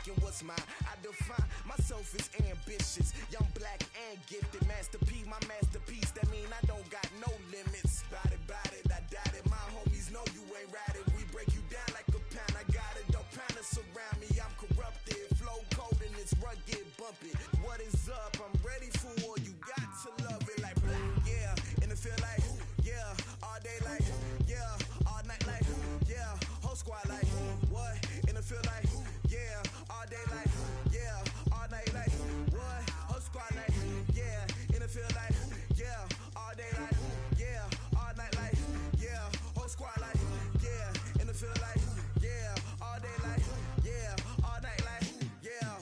taking what's mine. I define myself as ambitious, young, black, and gifted. Master P, my masterpiece. That mean I don't got no limits. Bout it, I doubt it. My homies know you ain't ratted. We break you down like a pound. I got it, don't panic surround me. I'm corrupted, flow cold and it's rugged, bumpy. What is up? I'm ready for war. You got to love it like black, yeah. And it feel like, yeah. All day like, yeah. All night like, yeah. Whole squad like, what? And it feel like, yeah. All day like, yeah. All night like, what? Whole squad like, yeah. And it feel like, yeah. All day like, yeah. All night like, yeah. Whole squad like, yeah. And it feel like, yeah. All day like, yeah. All night like, yeah.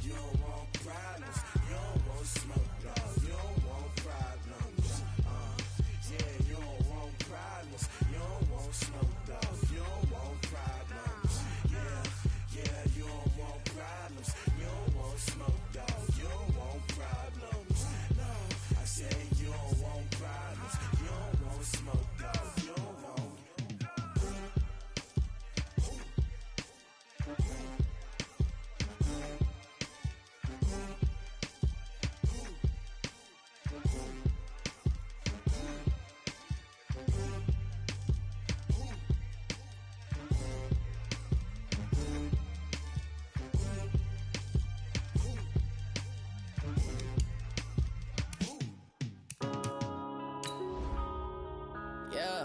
You don't want problems. You don't want smoke, dog. You don't want problems. Yeah, you don't want problems. You don't want smoke, dog. You don't want problems. Yeah, you don't want problems. You don't want smoke, dog. You don't want problems. No, I said you don't want problems. You don't want smoke, dog. You don't want. Yeah.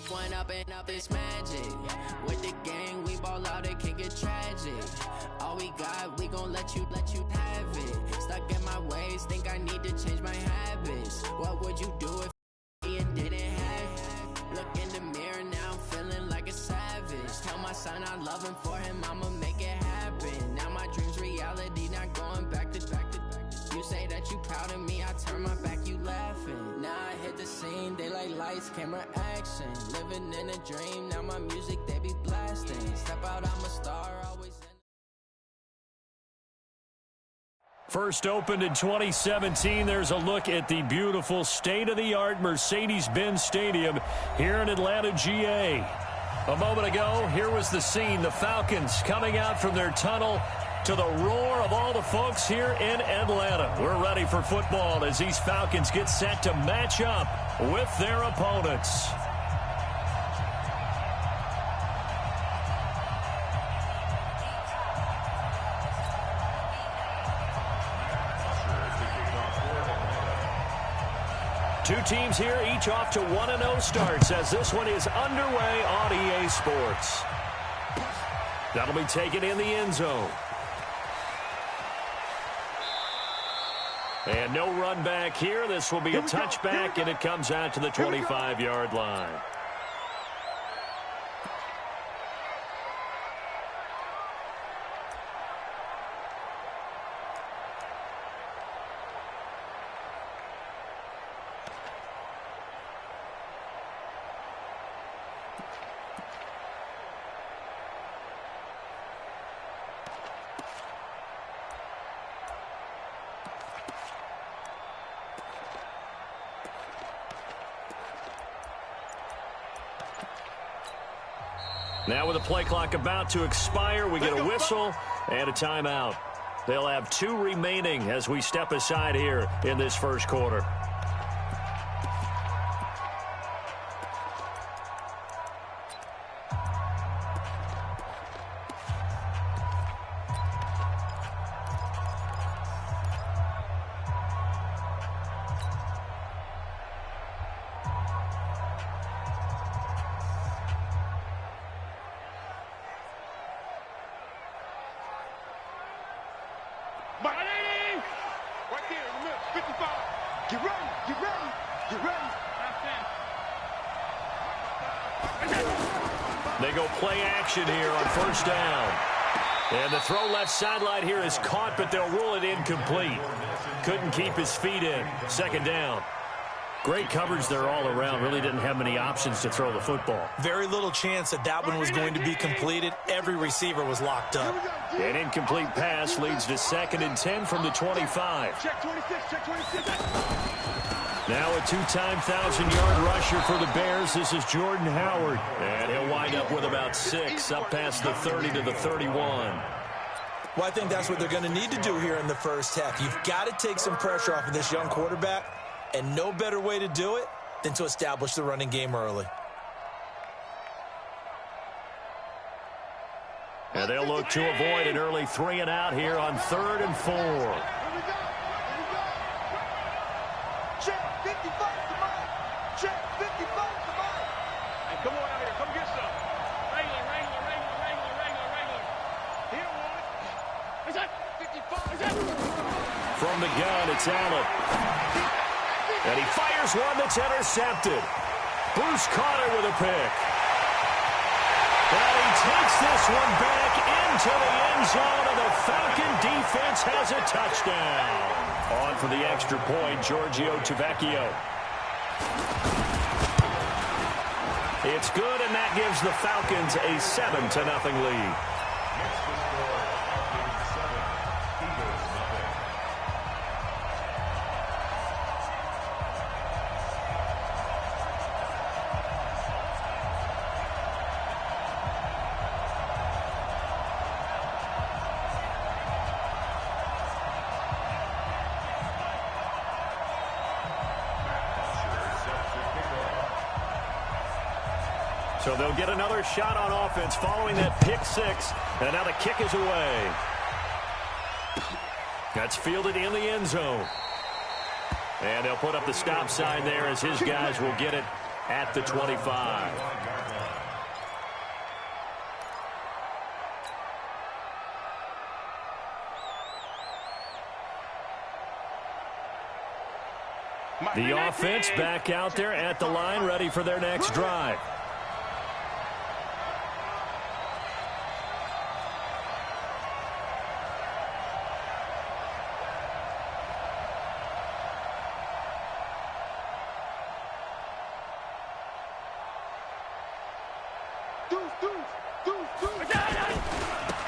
One up and up is magic. With the gang, we ball out, it can get tragic. All we got, we gon' let you have it. Stuck in my ways, think I need to change my habits. What would you do if you didn't have it? Look in the mirror, now I'm feeling like a savage. Tell my son I love him, for him I'ma make it happen. Now my dream's reality, not going back to. You say that you proud of me, I turn my back, you laughing. Now I hit the scene, they like lights, camera, action. Living in a dream, now my music, they be blasting. Step out, I'm a star, always in. First opened in 2017, there's a look at the beautiful state-of-the-art Mercedes-Benz Stadium here in Atlanta, GA. A moment ago, here was the scene, the Falcons coming out from their tunnel to the roar of all the folks here in Atlanta. We're ready for football as these Falcons get set to match up with their opponents. Two teams here, each off to 1-0 starts as this one is underway on EA Sports. That'll be taken in the end zone. And no run back here. This will be a touchback, and it comes out to the 25-yard line. Now with the play clock about to expire, we get a whistle and a timeout. They'll have two remaining as we step aside here in this first quarter. They go play action here on first down. And the throw left sideline here is caught, but they'll rule it incomplete. Couldn't keep his feet in. Second down. Great coverage there all around. Really didn't have many options to throw the football. Very little chance that one was going to be completed. Every receiver was locked up. An incomplete pass leads to 2nd and 10 from the 25. Check 26, check 26. Now a two-time 1,000-yard rusher for the Bears. This is Jordan Howard. And he'll wind up with about 6 up past the 30 to the 31. Well, I think that's what they're going to need to do here in the first half. You've got to take some pressure off of this young quarterback, and no better way to do it than to establish the running game early. And they'll look to avoid an early 3-and-out here on 3rd and 4. Check 55 to mine. Check 55 to mine. Hey, come on out here. Come get some. Wrangler. He don't want it. Is that 55? Is that? From the gun, it's Allen. And he fires one that's intercepted. Bruce Carter with a pick. Well, he takes this one back into the end zone, and the Falcon defense has a touchdown. On for the extra point, Giorgio Tavecchio. It's good, and that gives the Falcons a 7-0 lead. So they'll get another shot on offense following that pick 6. And now the kick is away. That's fielded in the end zone. And they'll put up the stop sign there as his guys will get it at the 25. The offense back out there at the line, ready for their next drive.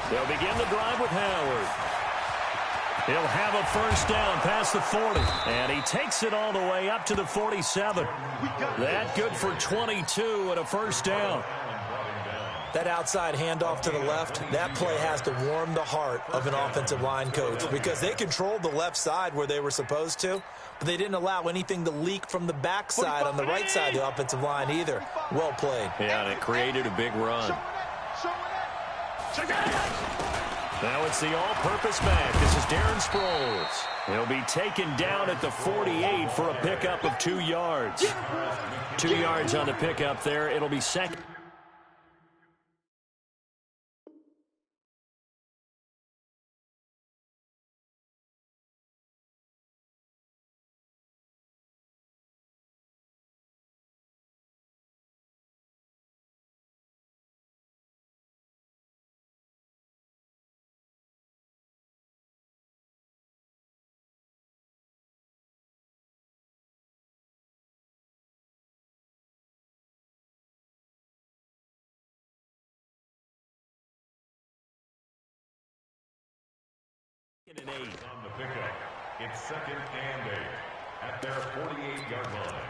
They'll begin the drive with Howard. He'll have a first down past the 40. And he takes it all the way up to the 47. That good for 22 and a first down. That outside handoff to the left, that play has to warm the heart of an offensive line coach because they controlled the left side where they were supposed to, but they didn't allow anything to leak from the backside on the right side of the offensive line either. Well played. Yeah, and it created a big run. Now it's the all-purpose back. This is Darren Sproles. He'll be taken down at the 48 for a pickup of 2 yards. 2 yards on the pickup there. It'll be second. On the pickup, it's 2nd and 8 at their 48-yard line.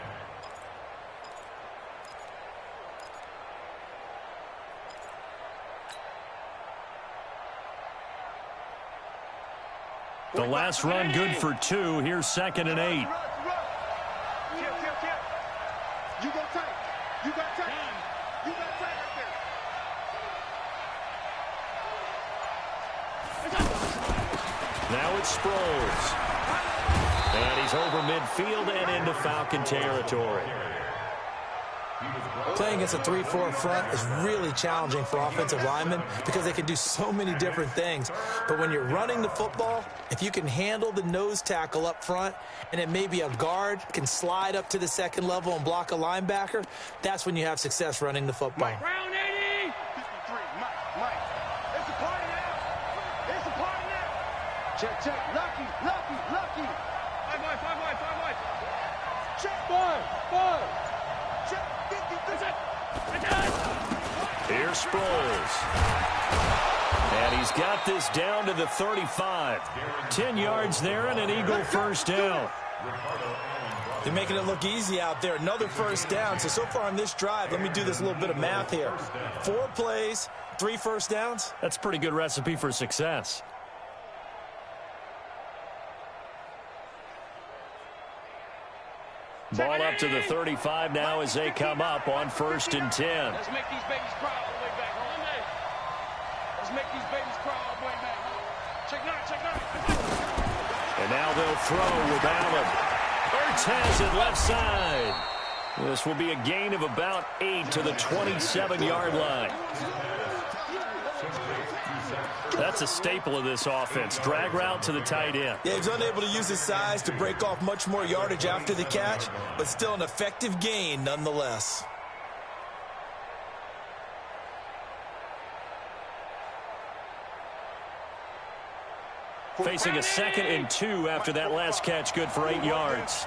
The last run good for 2. Here's 2nd and 8. You go tight. You got tight. You got tight right there. Now it's Sproles. And he's over midfield and into Falcon territory. Playing against a 3-4 front is really challenging for offensive linemen because they can do so many different things. But when you're running the football, if you can handle the nose tackle up front and it may be a guard can slide up to the second level and block a linebacker, that's when you have success running the football. Round 80. 53. Mike. It's a party now. It's a party now. Check. Lucky. 5 wide. Check. 5. Check. 50. Here's Sproles. And he's got this down to the 35. 10 yards there and an Eagle first down. They're making it look easy out there. Another first down. So far on this drive, let me do this little bit of math here. 4 plays, 3 first downs. That's a pretty good recipe for success. Ball up to the 35 now as they come up on 1st and 10. Let's make these babies cry all the way back home. Let's make these babies cry all the way back home. Check 9, check 9. And now they'll throw with Allen. Ertz has it left side. This will be a gain of about 8 to the 27-yard line. That's a staple of this offense. Drag route to the tight end. Yeah, he's unable to use his size to break off much more yardage after the catch, but still an effective gain nonetheless. Facing a 2nd and 2 after that last catch, good for 8 yards.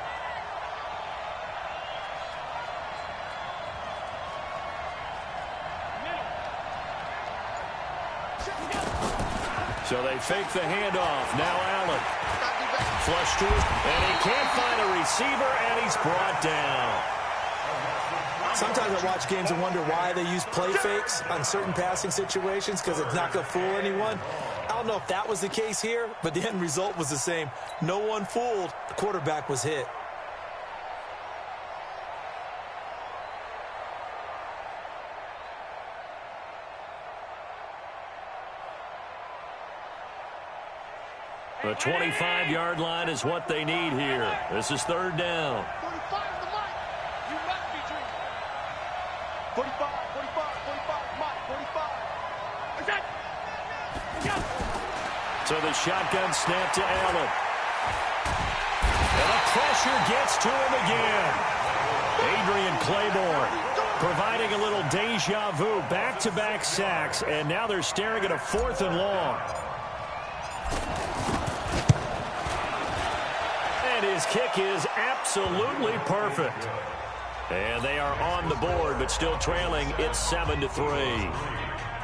So they fake the handoff. Now Allen. Flush to it, and he can't find a receiver, and he's brought down. Sometimes I watch games and wonder why they use play fakes on certain passing situations, because it's not going to fool anyone. I don't know if that was the case here, but the end result was the same. No one fooled. The quarterback was hit. The 25-yard line is what they need here. This is 3rd down. 45 the mic. You must be dreaming. 45, 45, 45, mic, 45. Is that? So the shotgun snap to Allen. And the pressure gets to him again. Adrian Claiborne providing a little deja vu. Back-to-back sacks, and now they're staring at a 4th and long. His kick is absolutely perfect. And they are on the board, but still trailing. It's 7-3.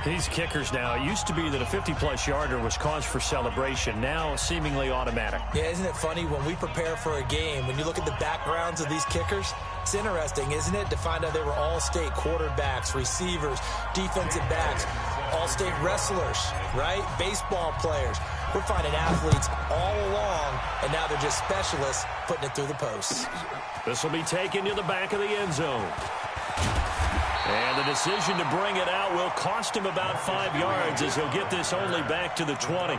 These kickers now, it used to be that a 50-plus yarder was cause for celebration. Now seemingly automatic. Yeah, isn't it funny when we prepare for a game, when you look at the backgrounds of these kickers, it's interesting, isn't it, to find out they were all-state quarterbacks, receivers, defensive backs, all-state wrestlers, right? Baseball players. We're finding athletes all along, and now they're just specialists putting it through the posts. This will be taken to the back of the end zone. And the decision to bring it out will cost him about 5 yards as he'll get this only back to the 20.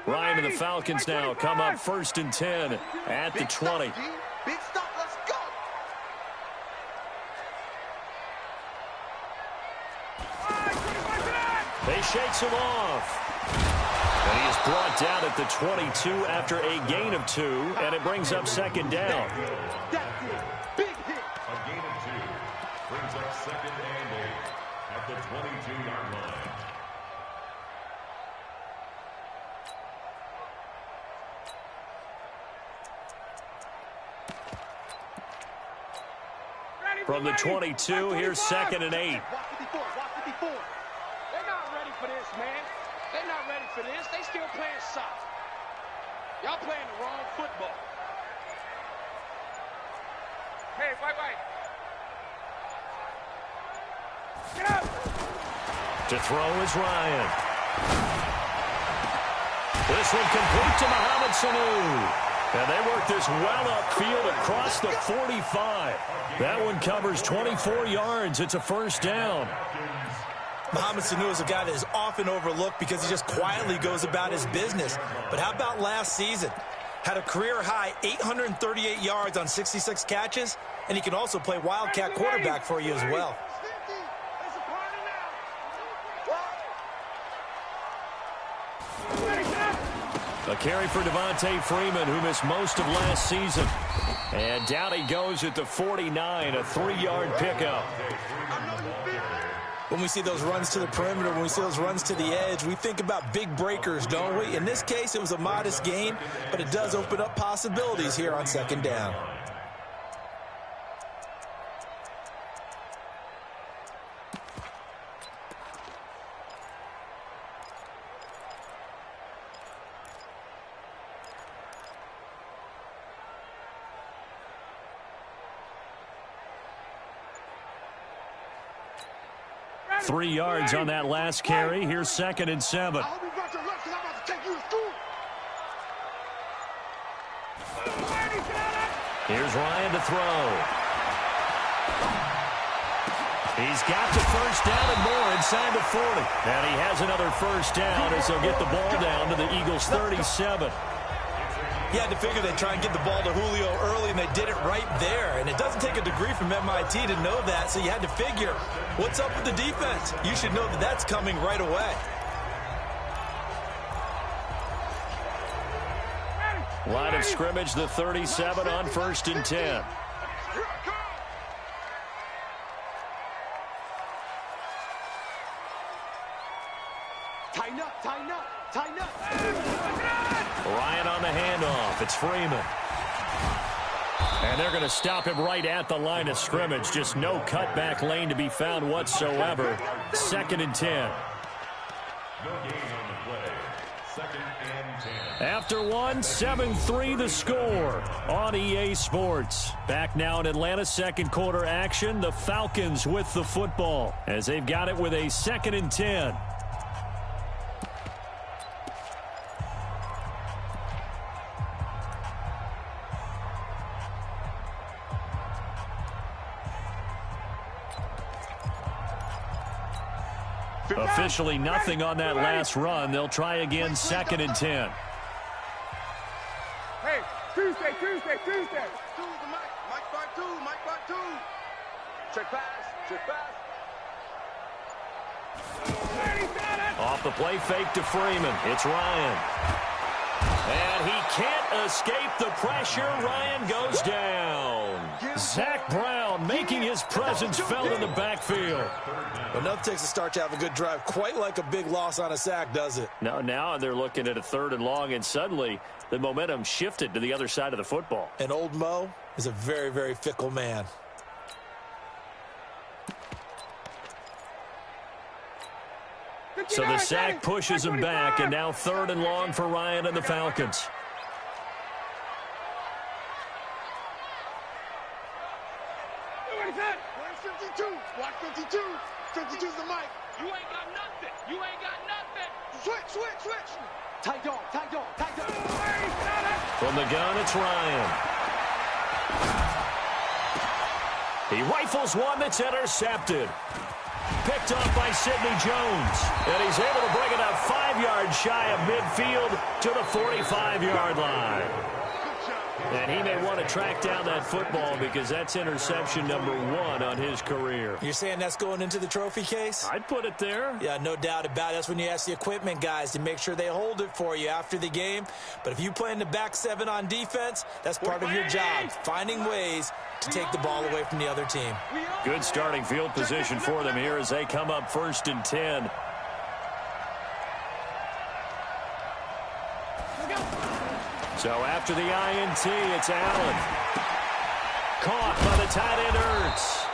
Ryan and the Falcons now come up 1st and 10 at the 20. Big stop, let's go. They shakes him off. And he is brought down at the 22 after a gain of 2, and it brings up 2nd down. That's it. Big hit. A gain of 2 brings up 2nd and 8 at the 22-yard line. From the 22, here's 2nd and 8. Watch it before, watch it before. They're not ready for this, man. They're not ready for this. They still playing soccer. Y'all playing the wrong football. Hey, wait. Get up! To throw is Ryan. This one complete to Mohamed Sanu. And they work this well upfield across the 45. That one covers 24 yards. It's a 1st down. Mohamed Sanu is a guy that is often overlooked because he just quietly goes about his business. But how about last season? Had a career-high 838 yards on 66 catches, and he can also play Wildcat quarterback for you as well. A carry for Devontae Freeman, who missed most of last season. And down he goes at the 49, a 3-yard pickup. When we see those runs to the perimeter, when we see those runs to the edge, we think about big breakers, don't we? In this case, it was a modest gain, but it does open up possibilities here on second down. Three yards on that last carry. Here's 2nd and 7. I hope you brought your reps, 'cause I'm about to take you to school. Here's Ryan to throw. He's got the first down and more inside the 40. And he has another first down as they'll get the ball down to the Eagles' 37. You had to figure they'd try and get the ball to Julio early, and they did it right there. And it doesn't take a degree from MIT to know that, so you had to figure, what's up with the defense? You should know that that's coming right away. Line of scrimmage, the 37 on 1st and 10. Tighten up, tighten up, tighten up. Ryan on the handoff. It's Freeman. And they're going to stop him right at the line of scrimmage. Just no cutback lane to be found whatsoever. 2nd and 10. No gain on the play. 2nd and 10. After one, 7-3 the score on EA Sports. Back now in Atlanta, second quarter action. The Falcons with the football as they've got it with a 2nd and 10. Officially nothing on that last run. They'll try again 2nd and 10. Hey, Tuesday. Tuesday, Mike part two. Check pass. Off the play fake to Freeman. It's Ryan. And he can't escape the pressure. Ryan goes down. Zach Brown making his presence felt in the backfield. Well, nothing takes a start to have a good drive. Quite like a big loss on a sack, does it? Now they're looking at a 3rd and long, and suddenly the momentum shifted to the other side of the football. And old Mo is a very, very fickle man. So the sack pushes him back, and now 3rd and long for Ryan and the Falcons. Watch 52. 52's the mic. You ain't got nothing. Switch. Tight dog. From the gun, it's Ryan. He rifles one that's intercepted. Picked off by Sidney Jones. And he's able to bring it up 5 yards shy of midfield to the 45-yard line. And he may want to track down that football because that's interception number 1 on his career. You're saying that's going into the trophy case? I'd put it there. Yeah, no doubt about it. That's when you ask the equipment guys to make sure they hold it for you after the game. But if you play in the back 7 on defense, that's part of your job, finding ways to take the ball away from the other team. Good starting field position for them here as they come up 1st and 10. So after the INT, it's Allen. Caught by the tight end Ertz.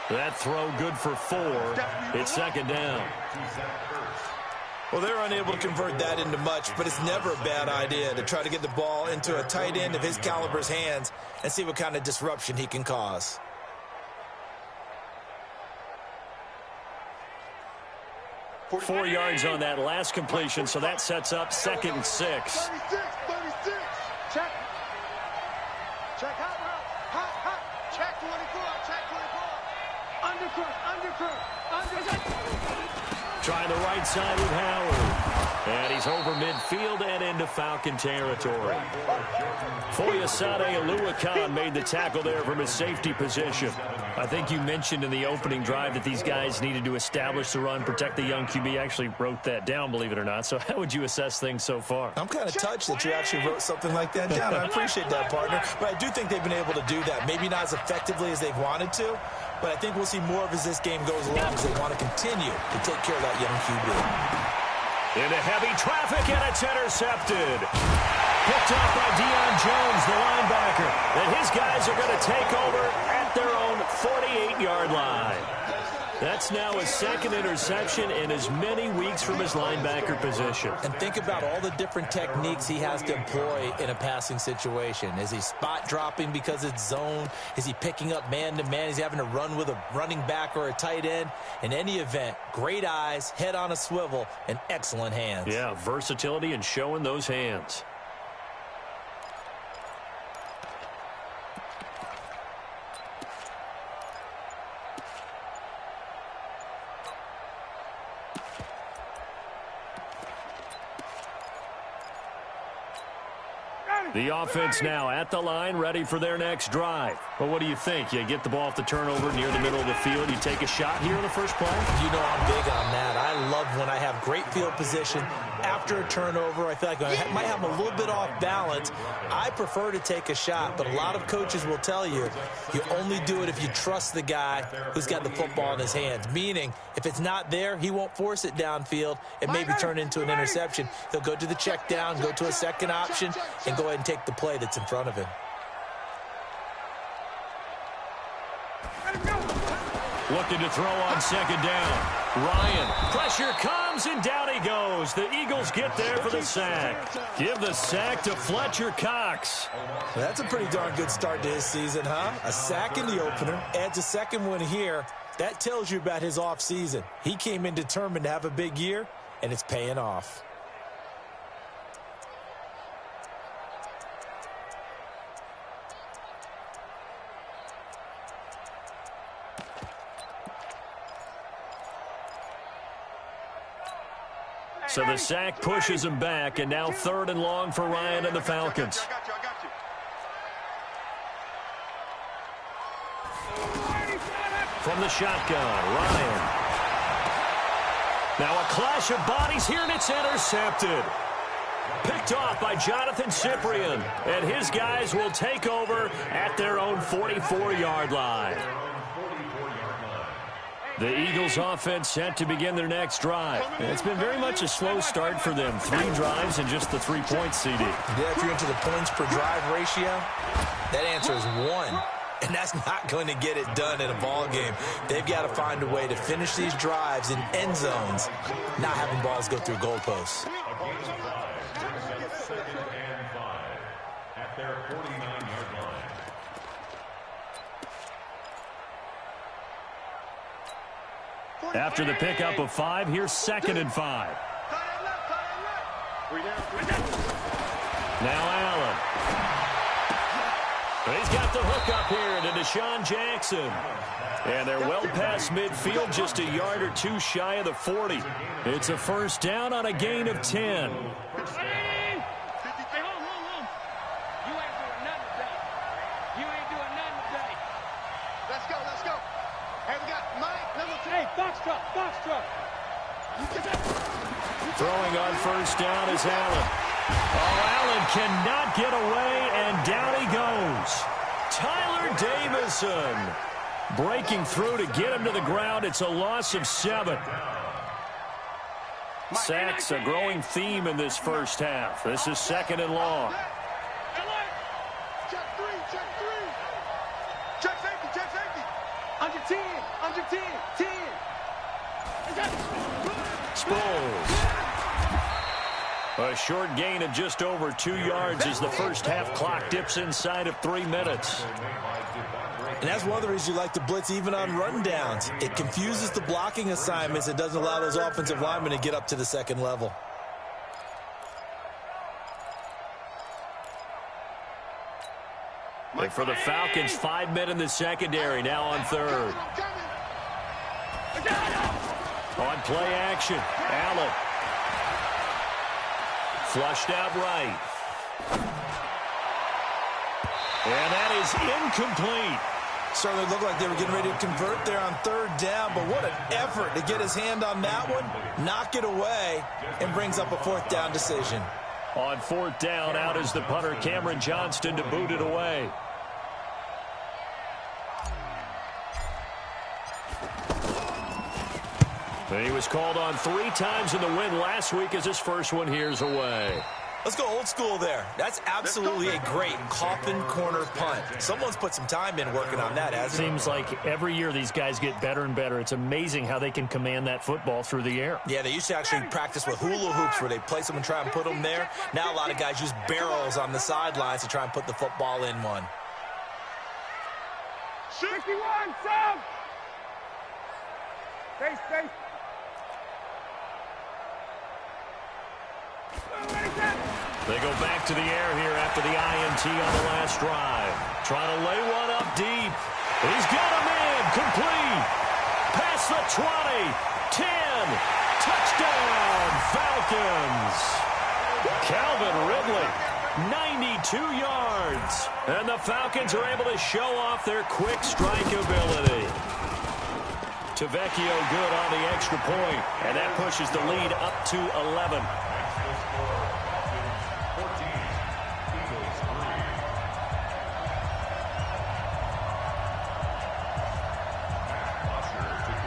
That throw good for 4. It's 2nd down. Well, they're unable to convert that into much, but it's never a bad idea to try to get the ball into a tight end of his caliber's hands and see what kind of disruption he can cause. Four yards on that last completion, so that sets up 2nd and 6. 36. Check. Hot. Check 24. Undercut. Trying the right side with Howard. And he's over midfield and into Falcon territory. Foyesade Oluwakan made the tackle there from his safety position. I think you mentioned in the opening drive that these guys needed to establish the run, protect the young QB. Actually wrote that down, believe it or not. So how would you assess things so far? I'm kind of touched that you actually wrote something like that down. I appreciate that, partner. But I do think they've been able to do that. Maybe not as effectively as they've wanted to, but I think we'll see more of as this game goes along because they want to continue to take care of that young QB. Into heavy traffic, and it's intercepted. Picked off by Deion Jones, the linebacker. And his guys are going to take over at their own 48-yard line. That's now his second interception in as many weeks from his linebacker position. And think about all the different techniques he has to employ in a passing situation. Is he spot dropping because it's zone? Is he picking up man-to-man? Is he having to run with a running back or a tight end? In any event, great eyes, head on a swivel, and excellent hands. Yeah, versatility and showing those hands. The offense now at the line, ready for their next drive. But what do you think? You get the ball off the turnover near the middle of the field. You take a shot here in the first play? You know I'm big on that. I love when I have great field position. After a turnover, I feel like I might have a little bit off balance. I prefer to take a shot, but a lot of coaches will tell you, you only do it if you trust the guy who's got the football in his hands. Meaning, if it's not there, he won't force it downfield and maybe turn into an interception. He'll go to the check down, go to a second option, and go ahead and take the play that's in front of him. Looking to throw on second down. Ryan, pressure comes, and down he goes. The Eagles get there for the sack. Give the sack to Fletcher Cox. That's a pretty darn good start to his season, huh? A sack in the opener, adds a second one here. That tells you about his offseason. He came in determined to have a big year, and it's paying off. So the sack pushes him back, and now 3rd and long for Ryan and the Falcons. From the shotgun, Ryan. Now a clash of bodies here, and it's intercepted. Picked off by Jonathan Cyprien, and his guys will take over at their own 44-yard line. The Eagles offense set to begin their next drive. It's been very much a slow start for them. 3 drives and just the 3 points, CD. Yeah, if you're into the points per drive ratio, that answer is 1. And that's not going to get it done in a ball game. They've got to find a way to finish these drives in end zones, not having balls go through goalposts. At their 49-yard line. After the pickup of 5, here's 2nd and 5. Now Allen. He's got the hook up here to Deshaun Jackson. And they're well past midfield, just a yard or 2 shy of the 40. It's a first down on a gain of 10. Throwing on first down is Allen. Oh, Allen cannot get away, and down he goes. Tyler Davison breaking through to get him to the ground. It's a loss of 7. Sacks, a growing theme in this first half. This is 2nd and long. Check 3. Check safety. Under 10. 10. Sproles. A short gain of just over 2 yards as the first half clock dips inside of 3 minutes. And that's one of the reasons you like to blitz even on rundowns. It confuses the blocking assignments. It doesn't allow those offensive linemen to get up to the second level. And for the Falcons, 5 men in the secondary, now on 3rd. On play action, Allen. Flushed out right. And that is incomplete. Certainly looked like they were getting ready to convert there on 3rd down, but what an effort to get his hand on that one, knock it away, and brings up a 4th down decision. On 4th down, out is the punter, Cameron Johnston, to boot it away. He was called on 3 times in the win last week as his first one here's away. Let's go old school there. That's absolutely a great coffin corner punt. Someone's put some time in working on that, hasn't it? Seems like every year these guys get better and better. It's amazing how they can command that football through the air. Yeah, they used to actually practice with hula hoops where they place them and try and put them there. Now a lot of guys use barrels on the sidelines to try and put the football in one. 61, Sam! Stay. They go back to the air here after the INT on the last drive. Trying to lay one up deep. He's got him in. Complete. Past the 20. 10. Touchdown, Falcons. Calvin Ridley, 92 yards. And the Falcons are able to show off their quick strike ability. Tavecchio good on the extra point, and that pushes the lead up to 11.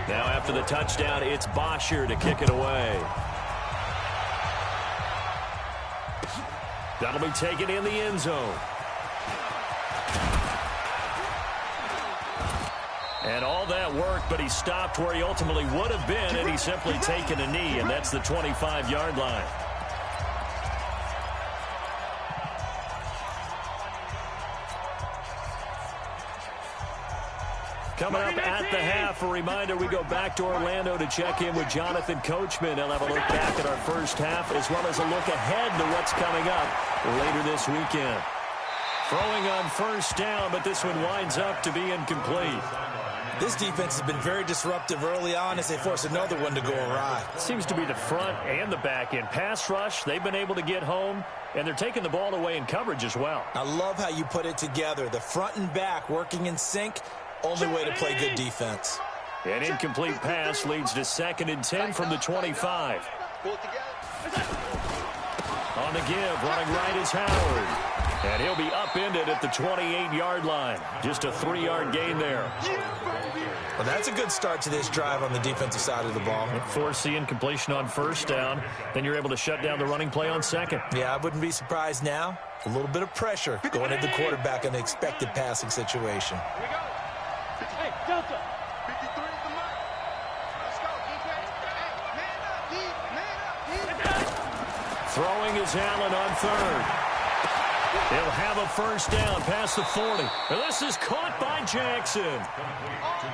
Now after the touchdown, it's Bosher to kick it away. That'll be taken in the end zone. And all that work, but he stopped where he ultimately would have been, and he's simply taken a knee, and that's the 25-yard line. Coming up at the half, a reminder, we go back to Orlando to check in with Jonathan Coachman. He'll have a look back at our first half as well as a look ahead to what's coming up later this weekend. Throwing on first down, but this one winds up to be incomplete. This defense has been very disruptive early on as they force another one to go awry. It seems to be the front and the back end. Pass rush, they've been able to get home, and they're taking the ball away in coverage as well. I love how you put it together. The front and back working in sync. Only way to play good defense. An incomplete pass leads to 2nd and 10 from the 25. On the give, running right is Howard. And he'll be upended at the 28-yard line. Just a 3-yard gain there. Well, that's a good start to this drive on the defensive side of the ball. Force the incompletion on first down. Then you're able to shut down the running play on second. Yeah, I wouldn't be surprised now. A little bit of pressure going into the quarterback in an expected passing situation. Here we go. Hey, Delta. 53 is the mark. Let's go, man up, Throwing is Allen on third. He'll have a first down past the 40. And this is caught by Jackson.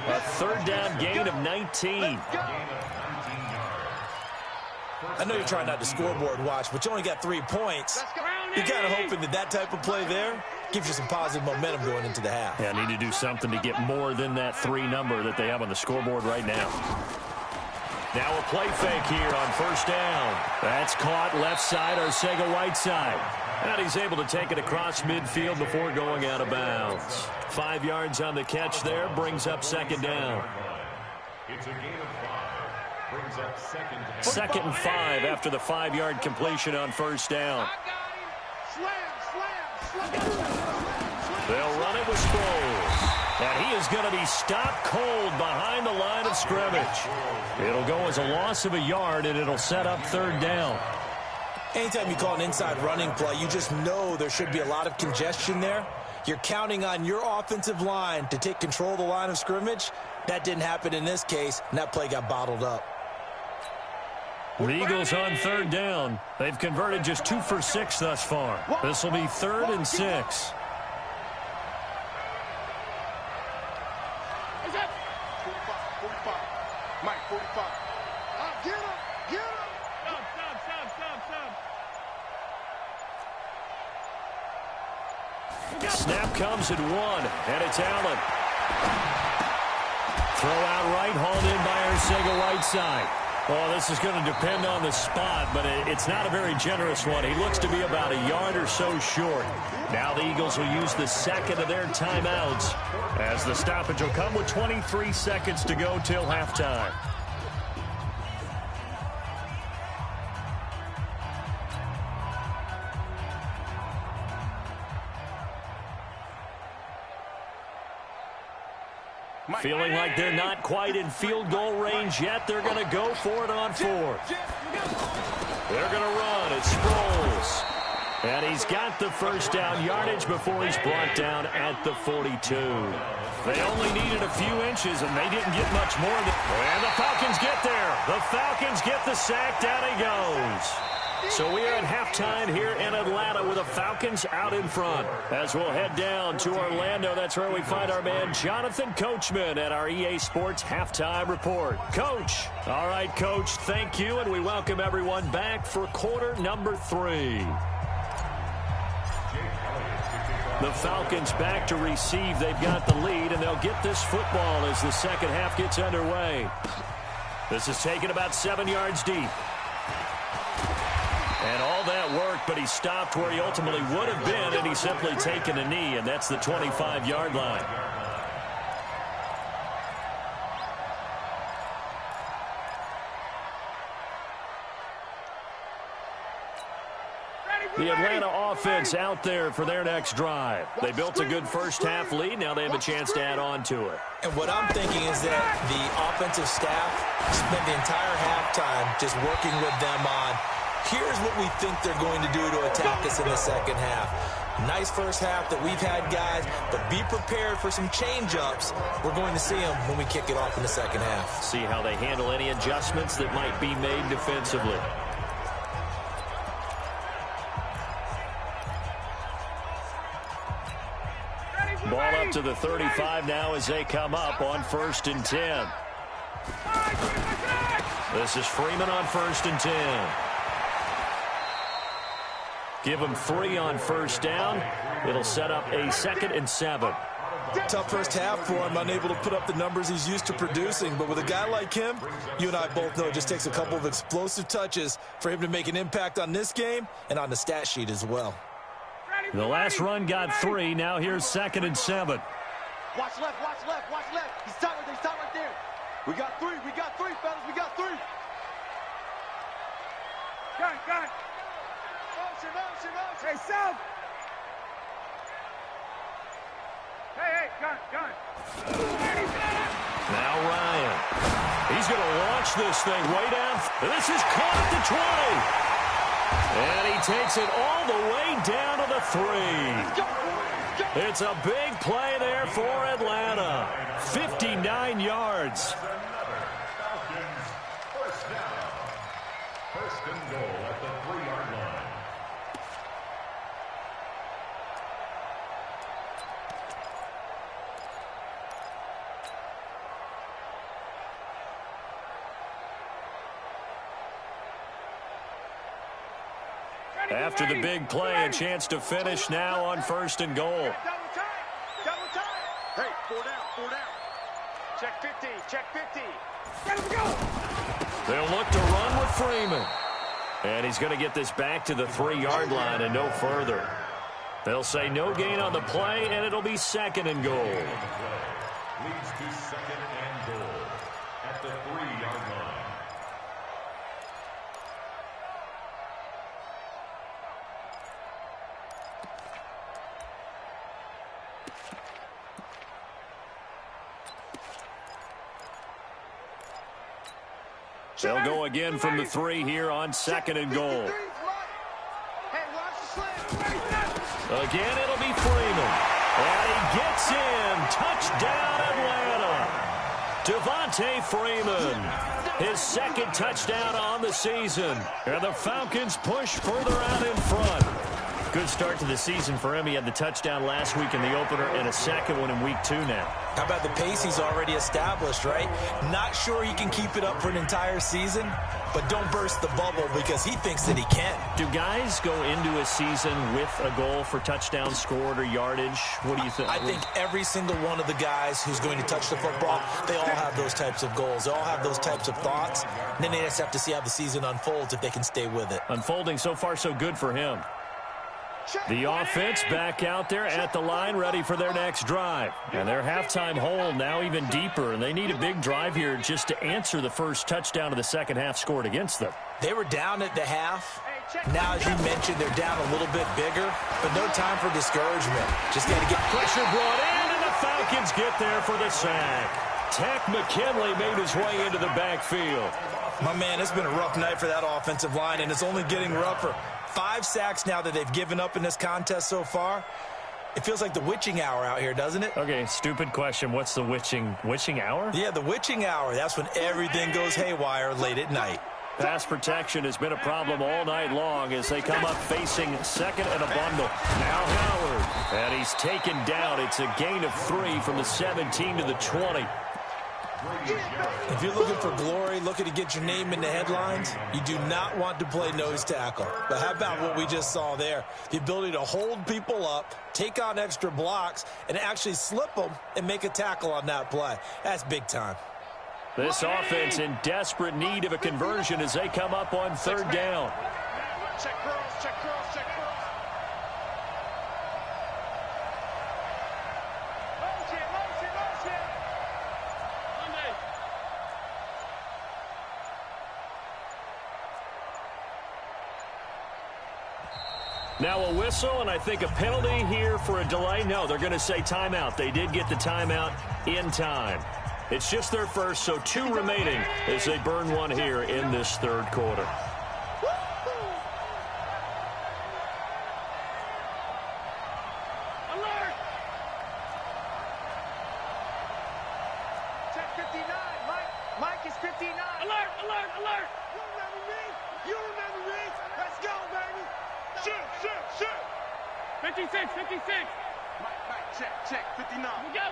A 3rd down gain of 19. I know you're trying not to scoreboard watch, but you only got 3 points. You're kind of hoping that that type of play there gives you some positive momentum going into the half. Yeah, need to do something to get more than that 3 number that they have on the scoreboard right now. Now a play fake here on first down. That's caught left side, Arcega-Whiteside. And he's able to take it across midfield before going out of bounds. 5 yards on the catch there, brings up 2nd down. It's a gain of 5. Brings up 2nd. 2nd and 5 after the 5-yard completion on first down. They'll run it with Sproles. And he is going to be stopped cold behind the line of scrimmage. It'll go as a loss of a yard, and it'll set up 3rd down. Anytime you call an inside running play, you just know there should be a lot of congestion there. You're counting on your offensive line to take control of the line of scrimmage. That didn't happen in this case, and that play got bottled up. The Eagles on 3rd down. They've converted just 2 for 6 thus far. This will be 3rd and 6. 45. Mike, 45. Get him. Stop. Snap comes at 1, and it's Allen. Throw out right, hauled in by Arcega-Whiteside. Well, this is going to depend on the spot, but it's not a very generous one. He looks to be about a yard or so short. Now the Eagles will use the 2nd of their timeouts as the stoppage will come with 23 seconds to go till halftime. Feeling like they're not quite in field goal range yet. They're going to go for it on fourth. They're going to run. It's Sproles. And he's got the first down yardage before he's brought down at the 42. They only needed a few inches, and they didn't get much more. And the Falcons get there. The Falcons get the sack. Down he goes. So we are at halftime here in Atlanta with the Falcons out in front. As we'll head down to Orlando, that's where we find our man Jonathan Coachman at our EA Sports Halftime Report. Coach. All right, Coach, thank you, and we welcome everyone back for quarter number 3. The Falcons back to receive. They've got the lead, and they'll get this football as the second half gets underway. This is taken about 7 yards deep. And all that work, but he stopped where he ultimately would have been, and he's simply taken a knee, and that's the 25-yard line. The Atlanta offense out there for their next drive. They built a good first-half lead. Now they have a chance to add on to it. And what I'm thinking is that the offensive staff spent the entire halftime just working with them on, here's what we think they're going to do to attack us in the second half. Nice first half that we've had, guys, but be prepared for some change-ups. We're going to see them when we kick it off in the second half. See how they handle any adjustments that might be made defensively. Ball up to the 35 now as they come up on 1st and 10. This is Freeman on 1st and 10. Give him 3 on first down. It'll set up a 2nd and 7. Tough first half for him, unable to put up the numbers he's used to producing. But with a guy like him, you and I both know it just takes a couple of explosive touches for him to make an impact on this game and on the stat sheet as well. The last run got 3. Now here's 2nd and 7. Watch left, watch left, watch left. He's tight right there. We got 3, fellas, we got 3. Gun. Motion. Hey, South. Hey, gun. Now Ryan. He's going to launch this thing way down. This is caught at the 20. And he takes it all the way down to the 3. It's a big play there for Atlanta. 59 yards. First down. First and goal at the 3-yard line. After the big play, a chance to finish now on 1st and goal. Double time. Hey, 4 down. Check 50. Let him go. They'll look to run with Freeman. And he's going to get this back to the 3-yard line and no further. They'll say no gain on the play, and it'll be 2nd and goal. Leads to 2nd and goal at the 3-yard line. They'll go again from the 3 here on 2nd and goal. Again, it'll be Freeman. And he gets in. Touchdown, Atlanta. Devontae Freeman. His 2nd touchdown on the season. And the Falcons push further out in front. Good start to the season for him. He had the touchdown last week in the opener and a 2nd one in week 2 now. How about the pace he's already established, right? Not sure he can keep it up for an entire season, but don't burst the bubble because he thinks that he can. Do guys go into a season with a goal for touchdowns scored or yardage? What do you think? I think every single one of the guys who's going to touch the football, they all have those types of goals. They all have those types of thoughts. And then they just have to see how the season unfolds if they can stay with it. Unfolding so far so good for him. The offense back out there at the line, ready for their next drive. And their halftime hole now even deeper, and they need a big drive here just to answer the first touchdown of the second half scored against them. They were down at the half. Now, as you mentioned, they're down a little bit bigger, but no time for discouragement. Just got to get pressure brought in, and the Falcons get there for the sack. Tech McKinley made his way into the backfield. My man, it's been a rough night for that offensive line, and it's only getting rougher. 5 sacks now that they've given up in this contest so far. It feels like the witching hour out here, doesn't it? Okay, stupid question. What's the witching hour? Yeah, the witching hour. That's when everything goes haywire late at night. Pass protection has been a problem all night long as they come up facing second and a bundle. Now Howard, and he's taken down. It's a gain of 3 from the 17 to the 20. If you're looking for glory, looking to get your name in the headlines, you do not want to play nose tackle. But how about what we just saw there? The ability to hold people up, take on extra blocks, and actually slip them and make a tackle on that play. That's big time. This offense in desperate need of a conversion as they come up on 3rd down. Check girls, check girls, check girls. Motion. Monday. Now a whistle, and I think a penalty here for a delay. No, they're going to say timeout. They did get the timeout in time. It's just their first, so 2 remaining as they burn one here in this 3rd quarter. Alert! Check 59. Mike is 59. Alert! You remember me? Let's go, baby. Shoot. 56. Mike, check. 59. We go.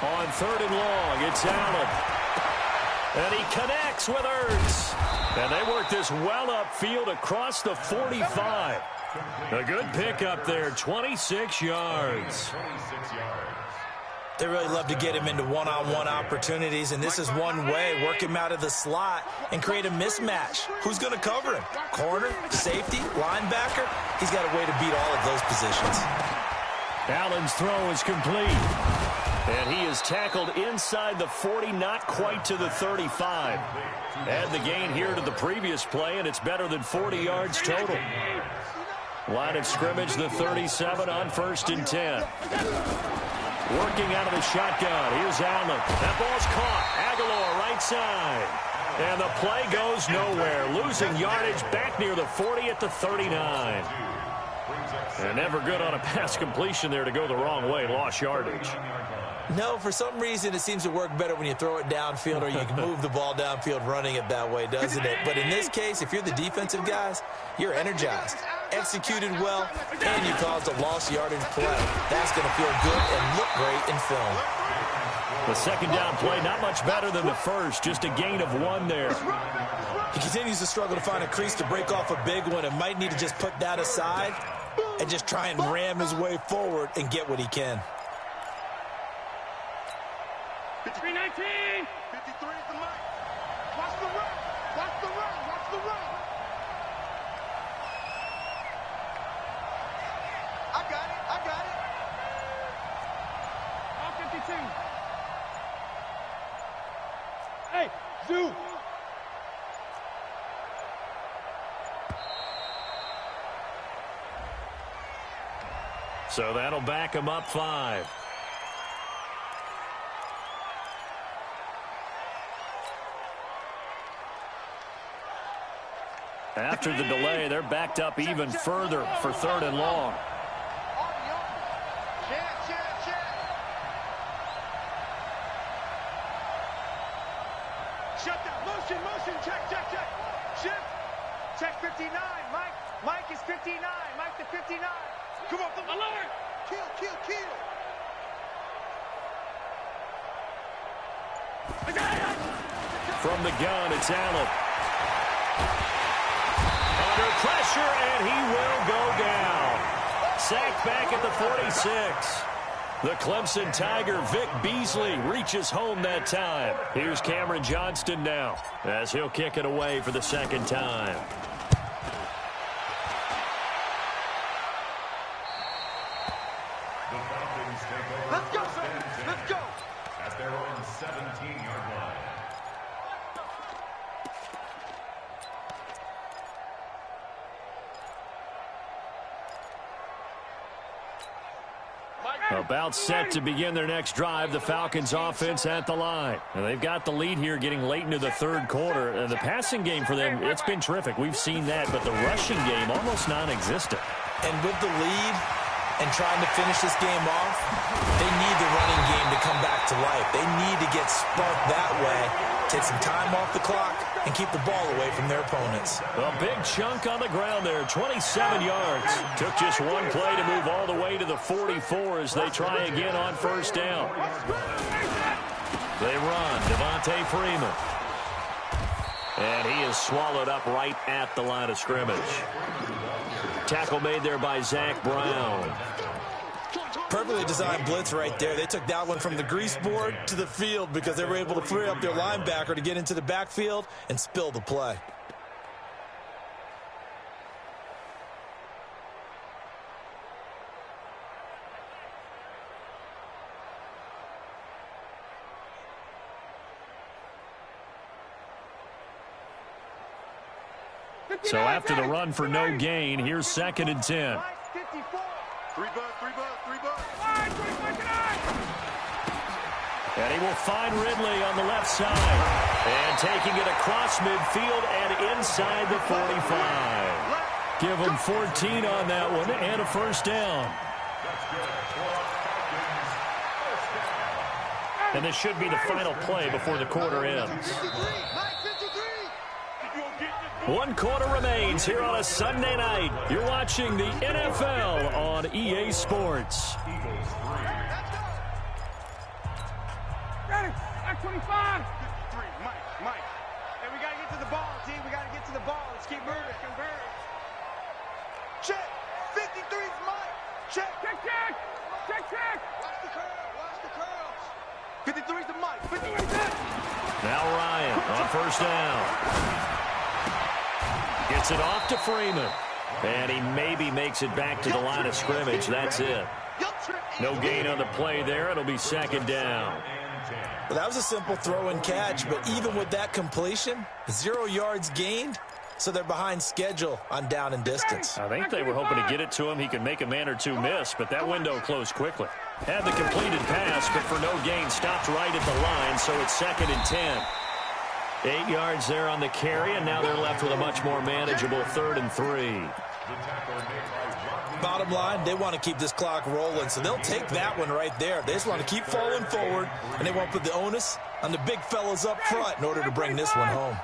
On 3rd and long, it's Allen. And he connects with Ertz. And they work this well upfield across the 45. A good pickup there, 26 yards. They really love to get him into one-on-one opportunities, and this is one way, work him out of the slot and create a mismatch. Who's going to cover him? Corner, safety, linebacker? He's got a way to beat all of those positions. Allen's throw is complete. And he is tackled inside the 40, not quite to the 35. Add the gain here to the previous play, and it's better than 40 yards total. Line of scrimmage, the 37 on 1st and 10. Working out of the shotgun. Here's Allen. That ball's caught. Aguilar right side. And the play goes nowhere. Losing yardage back near the 40 at the 39. And never good on a pass completion there to go the wrong way. Lost yardage. No, for some reason it seems to work better when you throw it downfield or you can move the ball downfield running it that way, doesn't it? But in this case, if you're the defensive guys, you're energized, executed well, and you caused a lost yardage play. That's going to feel good and look great in film. The 2nd down play, not much better than the first, just a gain of 1 there. He continues to struggle to find a crease to break off a big one and might need to just put that aside and just try and ram his way forward and get what he can. 53-19. 53 is the mic. Watch the run. I got it. All 52. Hey, Zoo. So that'll back him up 5. After the delay, they're backed up even further for 3rd and long. Shut down. Motion. Check. Shift. Check 59. Mike is 59. Mike the 59. Come on. Alert. Kill. From the gun, it's Allen. Under pressure, and he will go down. Sacked back at the 46. The Clemson Tiger, Vic Beasley, reaches home that time. Here's Cameron Johnston now as he'll kick it away for the 2nd time. The Falcons take over. Let's go. At their own 17-yard line. About set to begin their next drive, the Falcons offense at the line. And they've got the lead here getting late into the third quarter. The passing game for them, it's been terrific. We've seen that, but the rushing game almost non-existent. And with the lead and trying to finish this game off, they need the running game to come back to life. They need to get sparked that way, take some time off the clock, and keep the ball away from their opponents. A big chunk on the ground there, 27 yards. Took just one play to move all the way to the 44 as they try again on first down. They run, Devontae Freeman. And he is swallowed up right at the line of scrimmage. Tackle made there by Zach Brown. Perfectly designed blitz right there. They took that one from the grease board to the field because they were able to free up their linebacker to get into the backfield and spill the play. So after the run for no gain, here's 2nd and 10. And he will find Ridley on the left side. And taking it across midfield and inside the 45. Give him 14 on that one and a first down. And this should be the final play before the quarter ends. 1 quarter remains here on a Sunday night. You're watching the NFL on EA Sports. X 25. Mike. Hey, we got to get to the ball, team. We got to get to the ball. Let's keep moving. Convert. Check. 53's Mike. Check. Check. Watch the curls. 53's the Mike. 53's it. Now Ryan on first down. Gets it off to Freeman. And he maybe makes it back to the line of scrimmage. That's it. No gain on the play there. It'll be 2nd down. Well, that was a simple throw and catch, but even with that completion, 0 yards gained, so they're behind schedule on down and distance. I think they were hoping to get it to him. He could make a man or two miss, but that window closed quickly. Had the completed pass, but for no gain, stopped right at the line, so it's 2nd and 10. 8 yards there on the carry, and now they're left with a much more manageable 3rd and 3. Bottom line, they want to keep this clock rolling, so they'll take that one right there. They just want to keep falling forward, and they want to put the onus on the big fellas up front in order to bring this one home.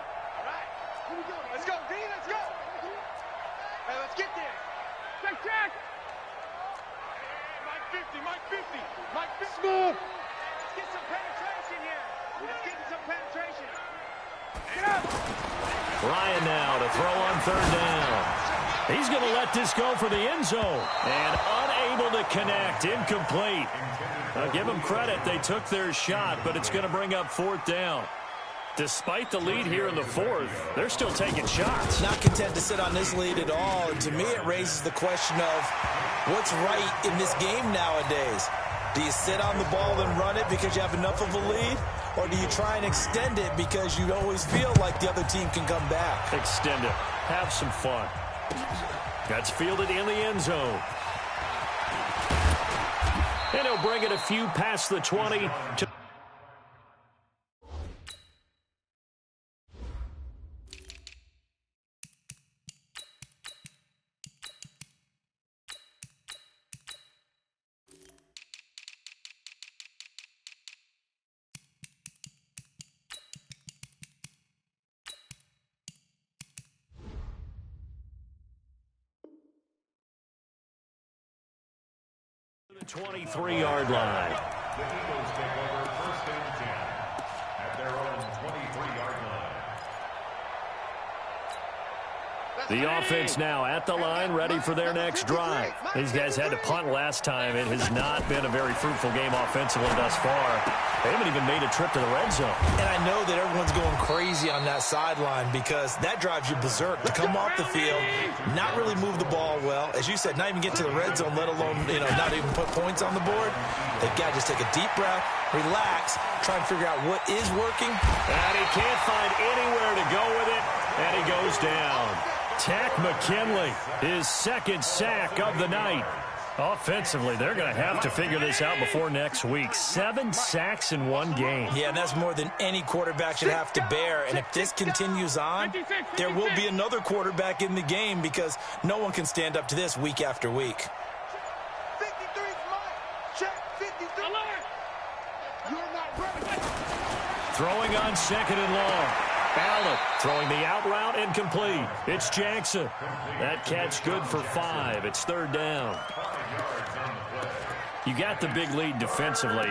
Let's go, D. Let's go. Hey, let's get there. Check. Mike 50. Smooth. Let's get some penetration here. Let's get some penetration. Get up. Ryan now to throw on 3rd down. He's going to let this go for the end zone. And unable to connect. Incomplete. I'll give them credit. They took their shot, but it's going to bring up 4th down. Despite the lead here in the 4th, they're still taking shots. Not content to sit on this lead at all. And to me, it raises the question of what's right in this game nowadays. Do you sit on the ball and run it because you have enough of a lead? Or do you try and extend it because you always feel like the other team can come back? Extend it. Have some fun. That's fielded in the end zone. And he'll bring it a few past the 20 to the 23-yard line. The Eagles take over 1st and 10 at their own 23-yard line. The offense now at the line, ready for their next drive. These guys had to punt last time. It has not been a very fruitful game offensively thus far. They haven't even made a trip to the red zone. And I know that everyone's going crazy on that sideline because that drives you berserk to come off the field, not really move the ball well. As you said, not even get to the red zone, let alone, not even put points on the board. They've got to just take a deep breath, relax, try and figure out what is working. And he can't find anywhere to go with it, and he goes down. Tack McKinley, his 2nd sack of the night. Offensively, they're going to have to figure this out before next week. 7 sacks in one game. Yeah, and that's more than any quarterback should have to bear. And if this continues on, there will be another quarterback in the game because no one can stand up to this week after week. 53 is mine. Check 53. You're not ready. Throwing on 2nd and long. Allen throwing the out route incomplete. It's Jackson. That catch good for 5. It's 3rd down. You got the big lead defensively.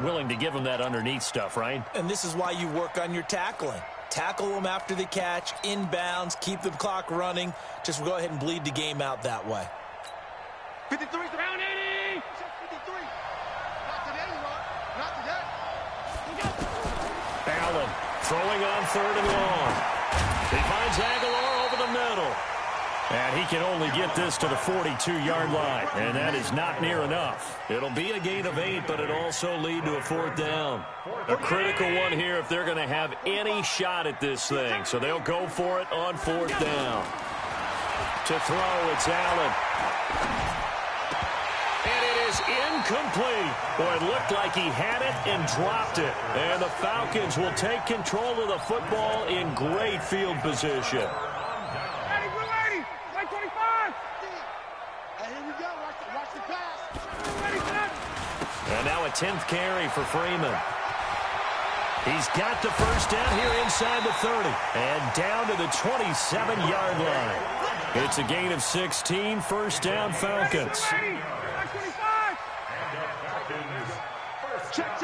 Willing to give them that underneath stuff, right? And this is why you work on your tackling. Tackle them after the catch, inbounds, keep the clock running. Just go ahead and bleed the game out that way. 53 round 80. 53. Not today, Ron. Not today. Allen throwing on 3rd and long. He finds Aguilar over the middle. And he can only get this to the 42-yard line. And that is not near enough. It'll be a gain of 8, but it'll also lead to a 4th down. A critical one here if they're going to have any shot at this thing. So they'll go for it on 4th down. To throw, it's Allen. And it is incomplete. Boy, it looked like he had it and dropped it. And the Falcons will take control of the football in great field position. And now a 10th carry for Freeman. He's got the 1st down here inside the 30. And down to the 27-yard line. It's a gain of 16, 1st down Falcons. Check.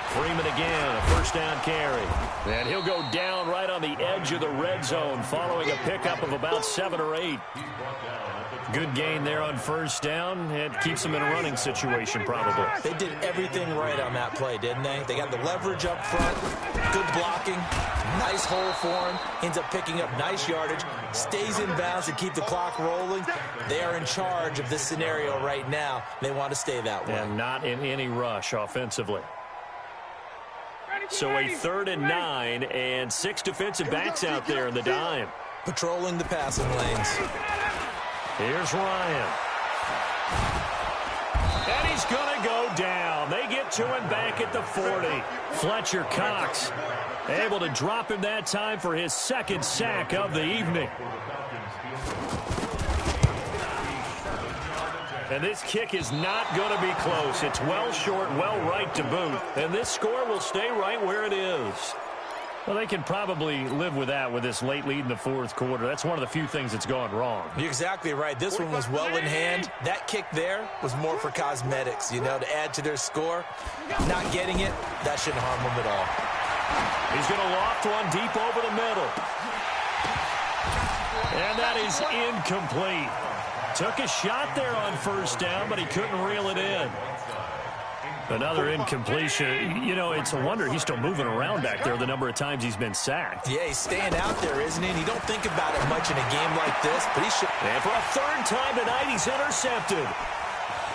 Freeman again, a 1st down carry. And he'll go down right on the edge of the red zone following a pickup of about 7 or 8. Good gain there on 1st down. It keeps them in a running situation probably. They did everything right on that play, didn't they? They got the leverage up front, good blocking, nice hole for him, ends up picking up nice yardage, stays in bounds to keep the clock rolling. They are in charge of this scenario right now. They want to stay that way. And not in any rush offensively. So a 3rd and 9 and 6 defensive backs out there in the dime. Patrolling the passing lanes. Here's Ryan. And he's going to go down. They get to him back at the 40. Fletcher Cox able to drop him that time for his 2nd sack of the evening. And this kick is not going to be close. It's well short, well right to boot. And this score will stay right where it is. Well, they can probably live with that with this late lead in the 4th quarter. That's one of the few things that's gone wrong. You're exactly right. This one was well in hand. That kick there was more for cosmetics, you know, to add to their score. Not getting it, that shouldn't harm them at all. He's going to loft one deep over the middle. And that is incomplete. Took a shot there on 1st down, but he couldn't reel it in. Another incompletion. You know, it's a wonder he's still moving around back there the number of times he's been sacked. Yeah, he's staying out there, isn't he? And you don't think about it much in a game like this, but he should. And for a 3rd time tonight, he's intercepted.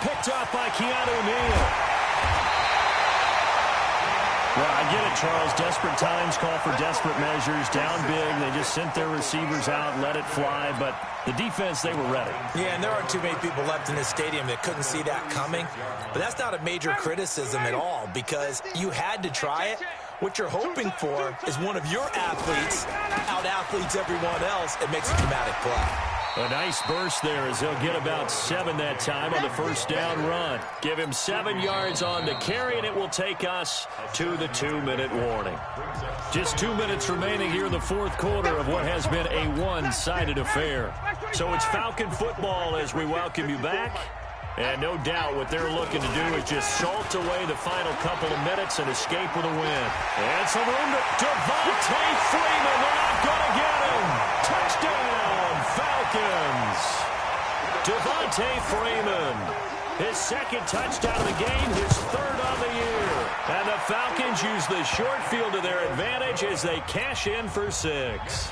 Picked up by Keanu Neal. Well, I get it, Charles. Desperate times call for desperate measures. Down big, they just sent their receivers out, let it fly. But the defense, they were ready. Yeah, and there aren't too many people left in this stadium that couldn't see that coming. But that's not a major criticism at all because you had to try it. What you're hoping for is one of your athletes out-athletes everyone else and makes a dramatic play. A nice burst there as he'll get about 7 that time on the 1st down run. Give him 7 yards on the carry, and it will take us to the 2-minute warning. Just 2 minutes remaining here in the 4th quarter of what has been a one-sided affair. So it's Falcon football as we welcome you back. And no doubt what they're looking to do is just salt away the final couple of minutes and escape with a win. And some room to Devontae Freeman. They're not going to get him. Touchdown, Falcons. Devontae Freeman. His 2nd touchdown of the game, his 3rd on the year. And the Falcons use the short field to their advantage as they cash in for 6.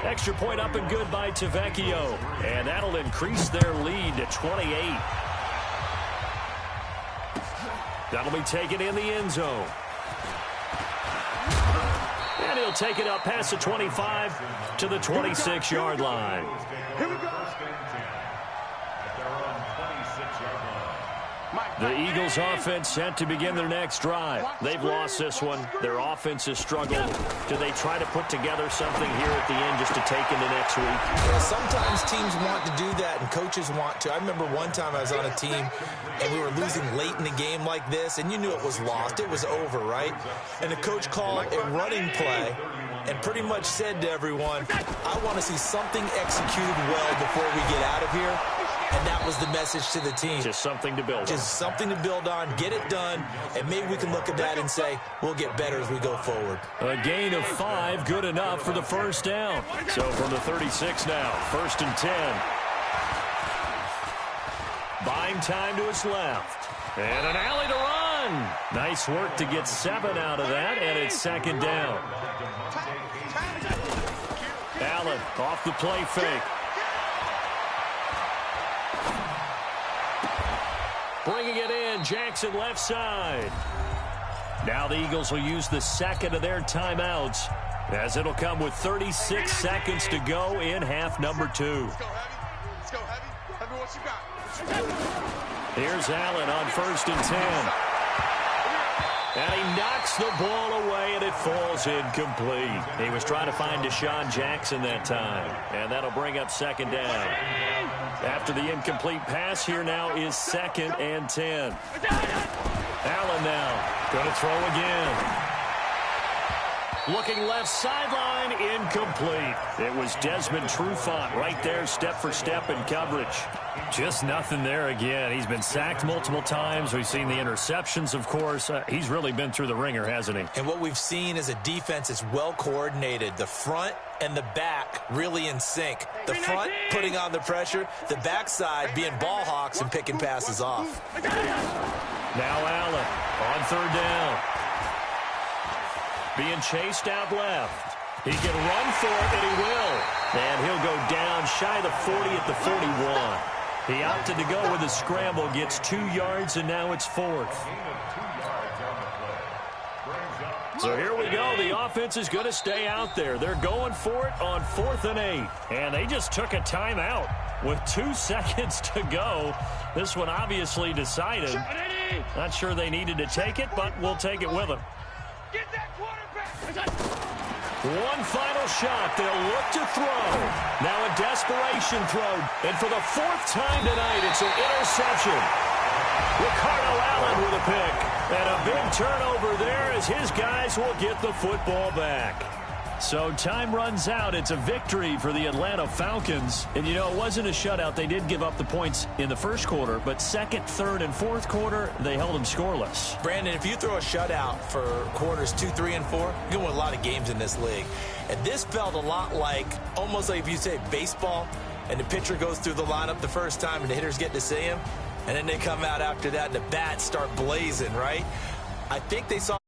Extra point up and good by Tavecchio. And that'll increase their lead to 28. That'll be taken in the end zone. And he'll take it up past the 25 to the 26-yard line. Here we go. The Eagles offense set to begin their next drive. They've lost this one. Their offense has struggled. Do they try to put together something here at the end just to take into next week? Yeah, sometimes teams want to do that and coaches want to. I remember one time I was on a team and we were losing late in the game like this, and you knew it was lost. It was over, right? And the coach called a running play and pretty much said to everyone, I want to see something executed well before we get out of here. And that was the message to the team. Just something to build on. Just something to build on, get it done, and maybe we can look at that and say, we'll get better as we go forward. A gain of 5, good enough for the first down. So from the 36 now, 1st and 10. Buying time to his left. And an alley to run. Nice work to get 7 out of that, and it's 2nd down. Allen off the play fake. Bringing it in, Jackson left side. Now the Eagles will use the second of their timeouts, as it'll come with 36 seconds to go in half number 2. Let's go, Heavy. Let's go, Heavy. Heavy, what you got? Here's Allen on 1st and 10. And he knocks the ball away, and it falls incomplete. He was trying to find Deshaun Jackson that time, and that'll bring up 2nd down. After the incomplete pass, here now is 2nd and 10. Allen now going to throw again. Looking left sideline, incomplete. It was Desmond Trufant right there, step for step in coverage. Just nothing there again. He's been sacked multiple times. We've seen the interceptions, of course. He's really been through the ringer, hasn't he? And what we've seen is a defense that's well coordinated. The front and the back really in sync. The front putting on the pressure, the backside being ball hawks and picking passes off. Now Allen on 3rd down. Being chased out left. He can run for it, and he will. And he'll go down shy of the 40 at the 41. He opted to go with a scramble, gets 2 yards, and now it's 4th. So here we go. The offense is going to stay out there. They're going for it on 4th and 8. And they just took a timeout with 2 seconds to go. This one obviously decided. Not sure they needed to take it, but we'll take it with them. Get that quarterback! One final shot. They'll look to throw. Now a desperation throw. And for the 4th time tonight, it's an interception. Ricardo Allen with a pick. And a big turnover there as his guys will get the football back. So time runs out. It's a victory for the Atlanta Falcons. And, you know, it wasn't a shutout. They did give up the points in the first quarter, but 2nd, 3rd, and 4th quarter, they held them scoreless. Brandon, if you throw a shutout for quarters 2, 3, and 4, you're going to win a lot of games in this league. And this felt a lot like, almost like if you say baseball, and the pitcher goes through the lineup the first time and the hitters get to see him, and then they come out after that and the bats start blazing, right? I think they saw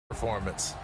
performance.